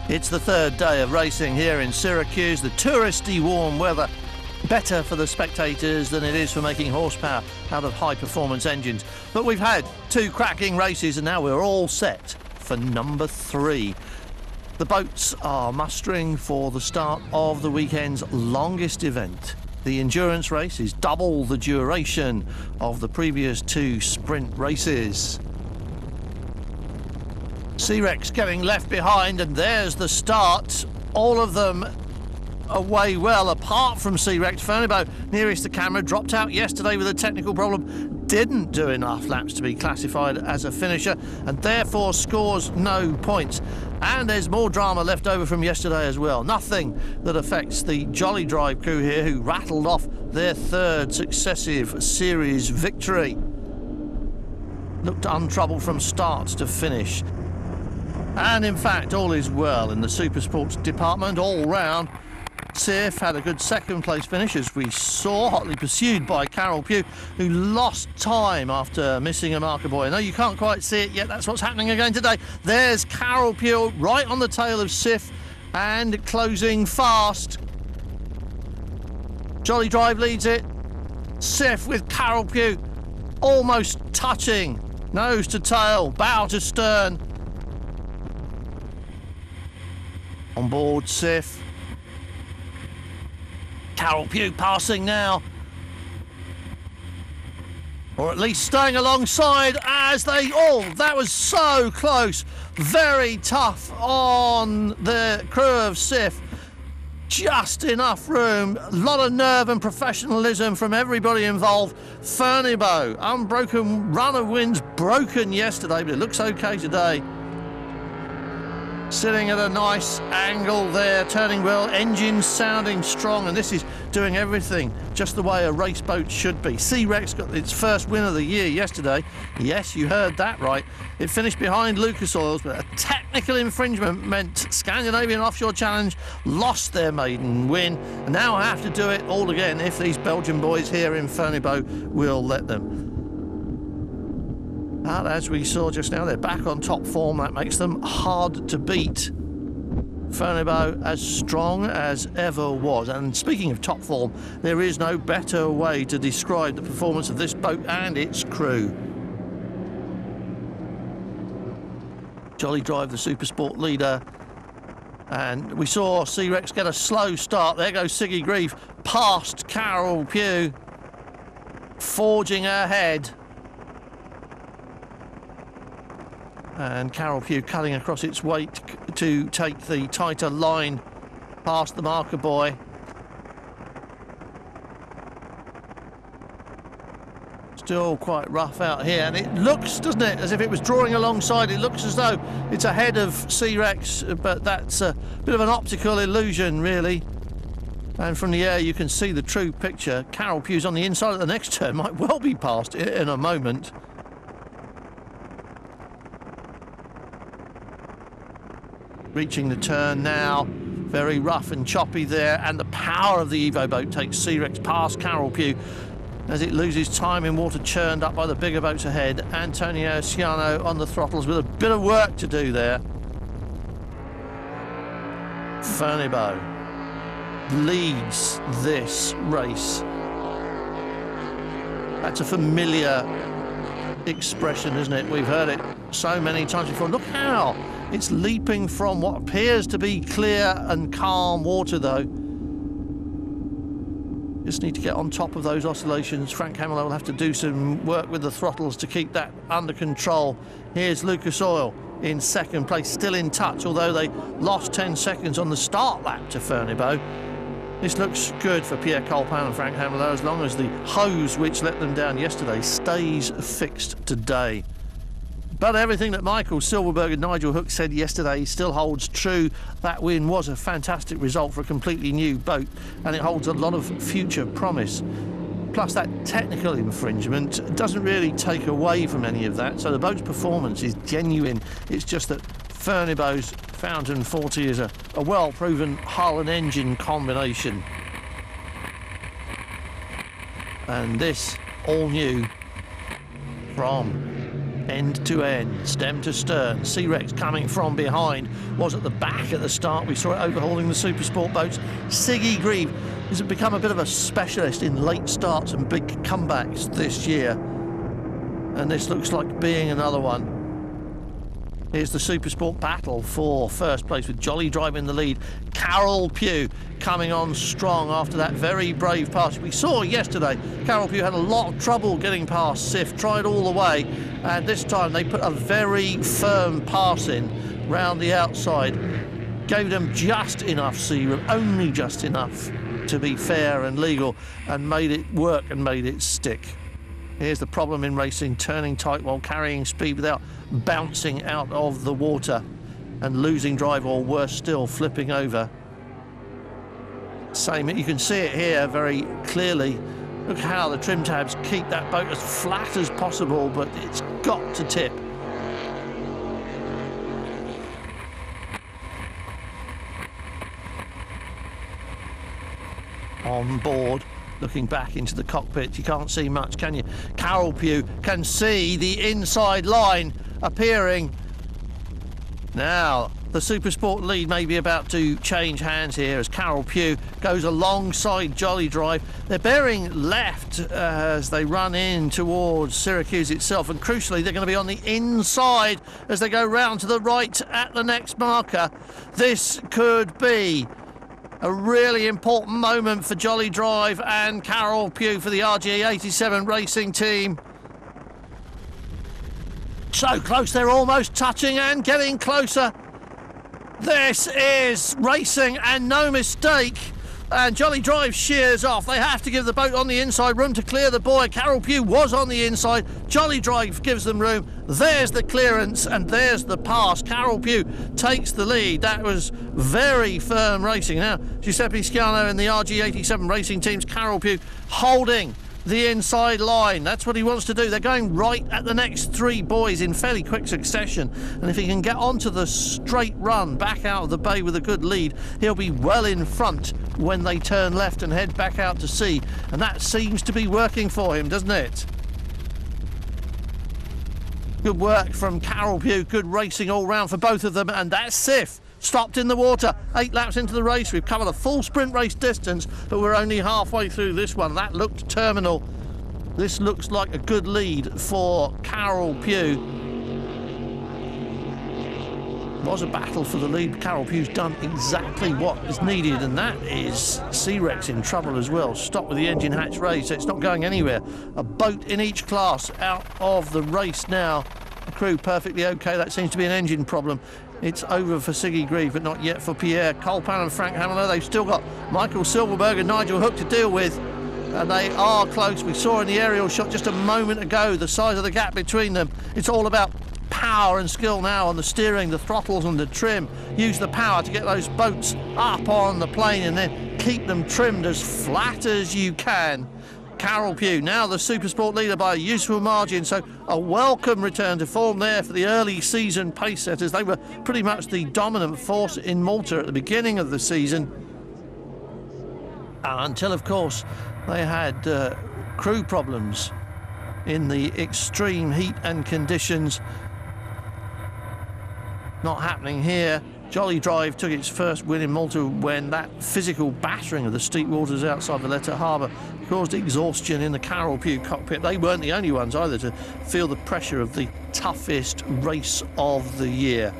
It's the third day of racing here in Syracuse. The touristy warm weather, better for the spectators than it is for making horsepower out of high-performance engines. But we've had two cracking races and now we're all set for number 3. The boats are mustering for the start of the weekend's longest event. The endurance race is double the duration of the previous 2 sprint races. C-Rex getting left behind, and there's the start. All of them away well, apart from C-Rex. Ferneybough, nearest the camera, dropped out yesterday with a technical problem. Didn't do enough laps to be classified as a finisher, and therefore scores no points. And there's more drama left over from yesterday as well. Nothing that affects the Jolly Drive crew here, who rattled off their 3rd successive series victory. Looked untroubled from start to finish. And in fact, all is well in the Supersports department all round. Sif had a good 2nd place finish, as we saw, hotly pursued by Carol Pugh, who lost time after missing a marker buoy. No, you can't quite see it yet. That's what's happening again today. There's Carol Pugh right on the tail of Sif and closing fast. Jolly Drive leads it. Sif with Carol Pugh almost touching, nose to tail, bow to stern. On board Sif. Carol Pugh passing now. Or at least staying alongside as they... Oh, that was so close. Very tough on the crew of Sif. Just enough room. A lot of nerve and professionalism from everybody involved. Ferneybough, unbroken run of winds, broken yesterday, but it looks okay today. Sitting at a nice angle there, turning well, engine sounding strong, and this is doing everything just the way a race boat should be. C-Rex got its first win of the year yesterday. Yes, you heard that right. It finished behind Lucas Oils, but a technical infringement meant Scandinavian Offshore Challenge lost their maiden win, and now have to do it all again if these Belgian boys here in Ferneybough will let them. But as we saw just now, they're back on top form. That makes them hard to beat. Ferneybough as strong as ever was. And speaking of top form, there is no better way to describe the performance of this boat and its crew. Jolly Drive, the Supersport leader. And we saw C-Rex get a slow start. There goes Siggy Grief past Carol Pugh, forging ahead. And Carol Pugh cutting across its weight to take the tighter line past the marker buoy. Still quite rough out here, and it looks, doesn't it, as if it was drawing alongside. It looks as though it's ahead of C-Rex, but that's a bit of an optical illusion, really. And from the air you can see the true picture. Carol Pugh's on the inside of the next turn, might well be past in a moment. Reaching the turn now, very rough and choppy there, and the power of the Evo boat takes C-Rex past Carol Pugh as it loses time in water churned up by the bigger boats ahead. Antonio Ciano on the throttles with a bit of work to do there. Ferneybough leads this race. That's a familiar expression, isn't it? We've heard it so many times before. Look how it's leaping from what appears to be clear and calm water, though. Just need to get on top of those oscillations. Frank Hamill will have to do some work with the throttles to keep that under control. Here's Lucas Oil in 2nd place, still in touch, although they lost 10 seconds on the start lap to Ferneybough. This looks good for Pierre Colpan and Frank Hamill, as long as the hose which let them down yesterday stays fixed today. But everything that Michael Silverberg and Nigel Hook said yesterday still holds true. That win was a fantastic result for a completely new boat, and it holds a lot of future promise. Plus, that technical infringement doesn't really take away from any of that, so the boat's performance is genuine. It's just that Ferneybogh's Fountain 40 is a well-proven hull and engine combination. And this all new from end to end, stem to stern. Sea-Rex coming from behind, was at the back at the start. We saw it overhauling the Supersport boats. Siggy Grieve has become a bit of a specialist in late starts and big comebacks this year, and this looks like being another one. Here's the Supersport battle for first place with Jolly Drive in the lead. Carol Pugh coming on strong after that very brave pass. We saw yesterday Carol Pugh had a lot of trouble getting past Sif, tried all the way, and this time they put a very firm pass in round the outside. Gave them just enough sea room, only just enough to be fair and legal, and made it work and made it stick. Here's the problem in racing, turning tight while carrying speed without bouncing out of the water and losing drive, or worse still, flipping over. Same, you can see it here very clearly. Look how the trim tabs keep that boat as flat as possible, but it's got to tip. On board, looking back into the cockpit, you can't see much, can you? Carol Pugh can see the inside line appearing. Now, the Supersport lead may be about to change hands here as Carol Pugh goes alongside Jolly Drive. They're bearing left as they run in towards Syracuse itself, and crucially they're going to be on the inside as they go round to the right at the next marker. This could be a really important moment for Jolly Drive and Carol Pugh for the RG87 racing team. So close, they're almost touching and getting closer. This is racing and no mistake. And Jolly Drive shears off. They have to give the boat on the inside room to clear the buoy. Carol Pugh was on the inside. Jolly Drive gives them room. There's the clearance and there's the pass. Carol Pugh takes the lead. That was very firm racing. Now, Giuseppe Schiano and the RG87 racing teams. Carol Pugh holding the inside line. That's what he wants to do. They're going right at the next three buoys in fairly quick succession, and if he can get onto the straight run back out of the bay with a good lead, he'll be well in front when they turn left and head back out to sea, and that seems to be working for him, doesn't it? Good work from Carol Pugh, good racing all round for both of them, and that's Sif. Stopped in the water, 8 laps into the race. We've covered a full sprint race distance, but we're only halfway through this one. That looked terminal. This looks like a good lead for Carol Pugh. It was a battle for the lead. Carol Pugh's done exactly what is needed, and that is Sea-Rex in trouble as well. Stopped with the engine hatch raised, so it's not going anywhere. A boat in each class out of the race now. The crew perfectly okay. That seems to be an engine problem. It's over for Siggy Grieve, but not yet for Pierre Colpan and Frank Hamler. They've still got Michael Silverberg and Nigel Hook to deal with, and they are close. We saw in the aerial shot just a moment ago the size of the gap between them. It's all about power and skill now on the steering, the throttles and the trim. Use the power to get those boats up on the plane and then keep them trimmed as flat as you can. Carol Pugh, now the Supersport leader by a useful margin, so a welcome return to form there for the early season pace setters. They were pretty much the dominant force in Malta at the beginning of the season, until of course they had crew problems in the extreme heat and conditions. Not happening here. Jolly Drive took its first win in Malta when that physical battering of the steep waters outside Valletta Harbour caused exhaustion in the Carol Pugh cockpit. They weren't the only ones either to feel the pressure of the toughest race of the year.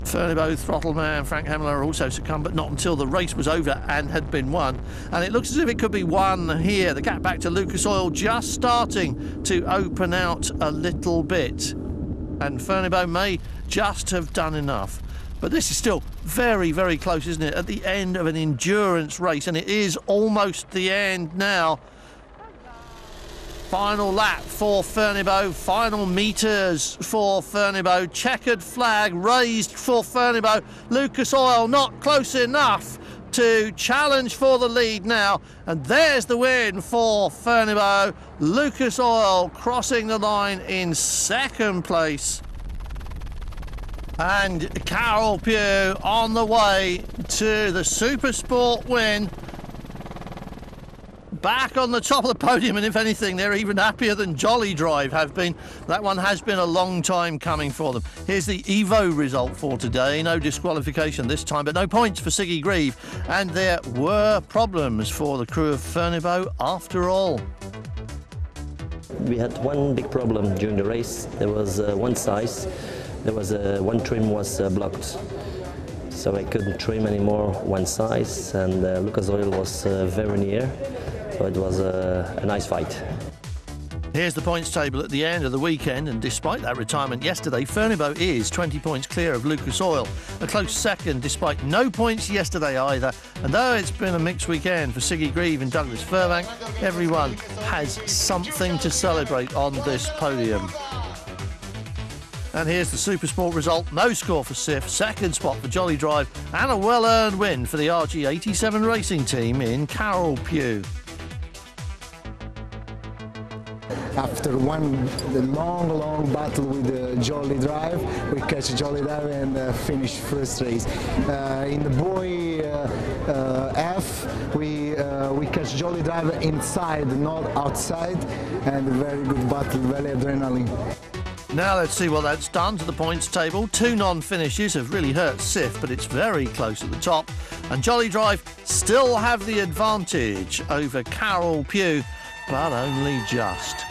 Fernabo, Throttleman, Frank Hamler also succumbed, but not until the race was over and had been won. And it looks as if it could be won here. The gap back to Lucas Oil just starting to open out a little bit. And Fernabo may just have done enough. But this is still very, very close, isn't it? At the end of an endurance race, and it is almost the end now. Final lap for Fernabo, final meters for Fernabo. Checkered flag raised for Fernabo. Lucas Oil not close enough to challenge for the lead now. And there's the win for Fernabo. Lucas Oil crossing the line in second place. And Carol Pugh on the way to the Supersport win. back on the top of the podium, and if anything, they're even happier than Jolly Drive have been. That one has been a long time coming for them. Here's the Evo result for today. No disqualification this time, but no points for Siggy Grieve. And there were problems for the crew of Fernebo after all. We had one big problem during the race. There was one size. There was one trim was blocked. So I couldn't trim anymore one size, and Lucas Oil was very near, so it was a nice fight. Here's the points table at the end of the weekend, and despite that retirement yesterday, Fernebo is 20 points clear of Lucas Oil. A close second despite no points yesterday either, and though it's been a mixed weekend for Siggy Grieve and Douglas Furbank, everyone has something to celebrate on this podium. And here's the Supersport result. No score for Sif, second spot for Jolly Drive, and a well-earned win for the RG87 racing team in Carroll Pew. After one long battle with Jolly Drive, we catch Jolly Drive and finish first race. In the boy F, we catch Jolly Drive inside, not outside, and a very good battle, very adrenaline. Now let's see what that's done to the points table. Two non-finishes have really hurt Sif, but it's very close at the top. And Jolly Drive still have the advantage over Carroll Pew, but only just.